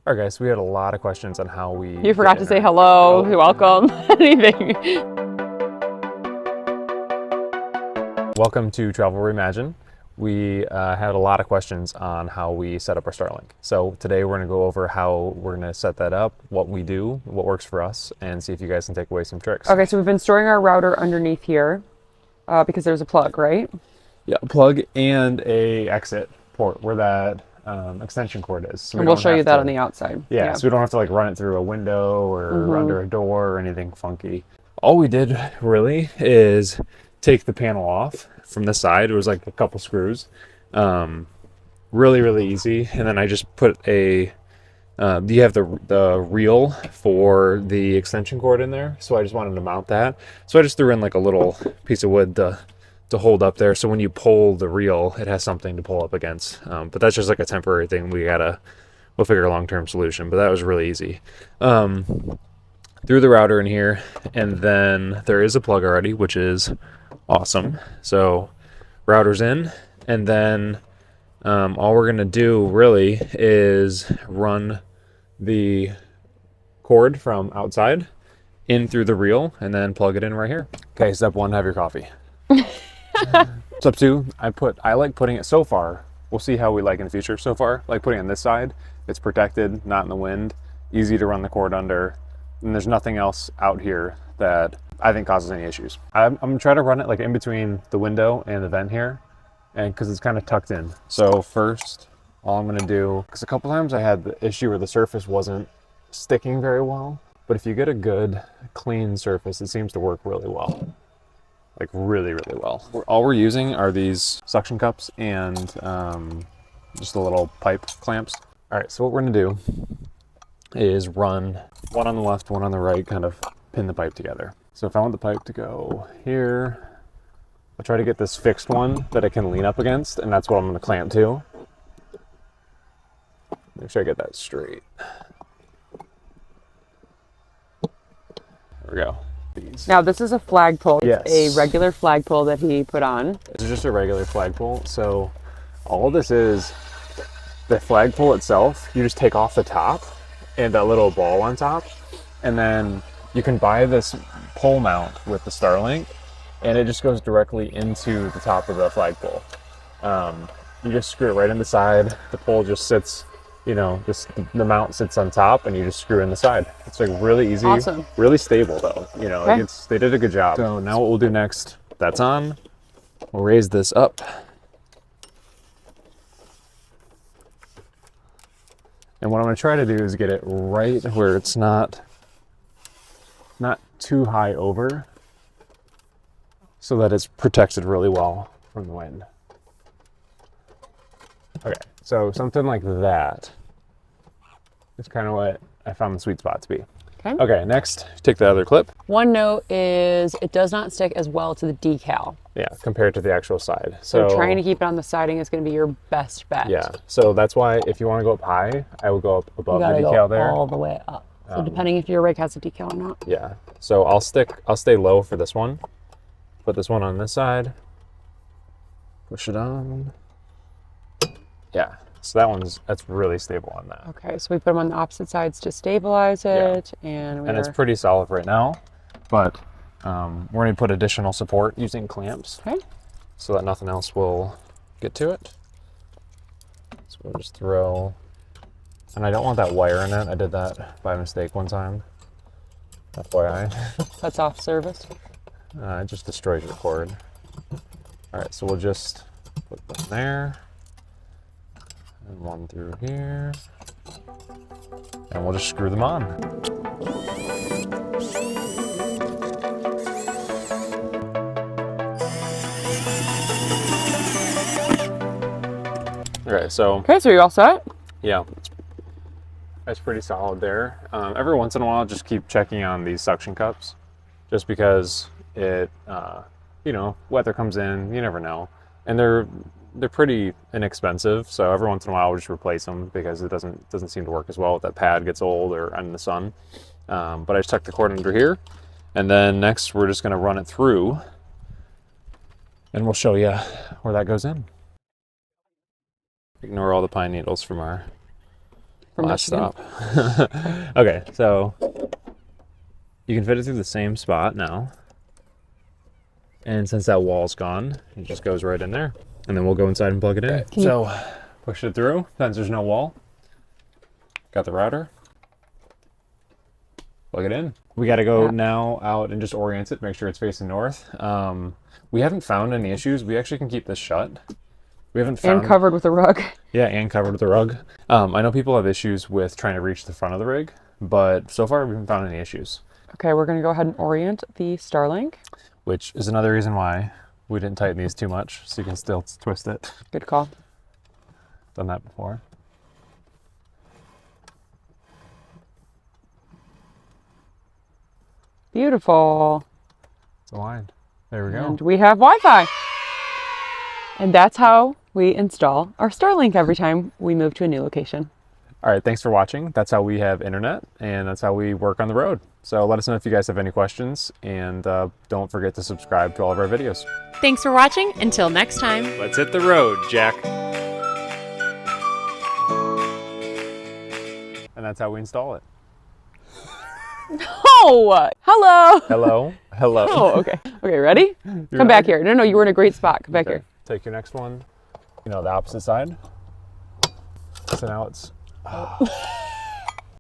All right, guys, so we had a lot of questions on how we... You forgot to say hello, welcome, anything. Welcome to Travel Reimagined. We had a lot of questions on how we set up our Starlink. So today we're going to go over how we're going to set that up, what we do, what works for us, and see if you guys can take away some tricks. Okay, so we've been storing our router underneath here because there's a plug, right? Yeah, a plug and a exit port where that extension cord is. So and we'll show you that on the outside. Yeah, so we don't have to like run it through a window or under a door or anything funky. All we did really is take the panel off from the side. It was like a couple screws. Really easy. And then I just put a, you have the reel for the extension cord in there. So I just wanted to mount that. So I just threw in like a little piece of wood to hold up there. So when you pull the reel, it has something to pull up against. But that's just like a temporary thing. We'll figure a long-term solution, but that was really easy. Threw the router in here, and then there is a plug already, which is awesome. So router's in, and then all we're gonna do really is run the cord from outside in through the reel and then plug it in right here. Okay, step one, have your coffee. Step two, I like putting it so far. We'll see how we like in the future. So far, like putting it on this side. It's protected, not in the wind, easy to run the cord under, and there's nothing else out here that I think causes any issues. I'm gonna try to run it like in between the window and the vent here, and because it's kind of tucked in. So first, all I'm gonna do, because a couple times I had the issue where the surface wasn't sticking very well, but if you get a good clean surface, it seems to work really well. Like really well. All we're using are these suction cups and just the little pipe clamps. All right, so what we're gonna do is run one on the left, one on the right, kind of pin the pipe together. So if I want the pipe to go here, I'll try to get this fixed one that I can lean up against, and that's what I'm gonna clamp to. Make sure I get that straight. There we go. Now this is a flagpole. Yes. It's a regular flagpole that he put on. It's just a regular flagpole. So all this is, the flagpole itself, you just take off the top and that little ball on top, and then you can buy this pole mount with the Starlink, and it just goes directly into the top of the flagpole. You just screw it right in the side. The pole just sits, just the mount sits on top, and you just screw in the side. It's like really easy, awesome. Really stable though. Okay. They did a good job. So now what we'll do next, that's on. We'll raise this up. And what I'm gonna try to do is get it right where it's not too high over, so that it's protected really well from the wind. Okay, so something like that is kind of what I found the sweet spot to be. Okay, next, take the other clip. One note is it does not stick as well to the decal. Yeah, compared to the actual side. So trying to keep it on the siding is going to be your best bet. Yeah, so that's why if you want to go up high, I would go up above the decal there. All the way up. So depending if your rig has a decal or not. Yeah, so I'll stay low for this one. Put this one on this side. Push it on. Yeah, so that's really stable on that. Okay, so we put them on the opposite sides to stabilize it, and it's pretty solid right now, but we're going to put additional support using clamps, so that nothing else will get to it. So we'll just throw, and I don't want that wire in it. I did that by mistake one time. FYI. That's off service. It just destroys your cord. All right, so we'll just put them there. And one through here, and we'll just screw them on. Okay, so you're all set? Yeah, that's pretty solid there. Every once in a while, just keep checking on these suction cups, just because it, weather comes in, you never know, and they're pretty inexpensive, so every once in a while we'll just replace them because it doesn't seem to work as well if that pad gets old or in the sun. But I just tuck the cord under here, and then next we're just going to run it through, and we'll show you where that goes in. Ignore all the pine needles from our from last Michigan. stop. Okay, so you can fit it through the same spot now. And since that wall's gone, it just goes right in there. And then we'll go inside and plug it in. Right. So push it through, since there's no wall. Got the router. Plug it in. We got to go now out and just orient it, make sure it's facing north. We haven't found any issues. We actually can keep this shut. We haven't found... And covered with a rug. Yeah, and covered with a rug. I know people have issues with trying to reach the front of the rig, but so far we haven't found any issues. Okay, we're going to go ahead and orient the Starlink. Which is another reason why we didn't tighten these too much, so you can still twist it. Good call. Done that before. Beautiful. It's aligned. There we go. And we have Wi-Fi. And that's how we install our Starlink every time we move to a new location. All right, thanks for watching. That's how we have internet, and that's how we work on the road. So let us know if you guys have any questions, and don't forget to subscribe to all of our videos. Thanks for watching. Until next time. Let's hit the road, Jack. And that's how we install it. Oh, hello. Hello. Hello. Oh, okay. Okay, ready? Come back here. No, you were in a great spot. Come back here. Take your next one, the opposite side. So now it's...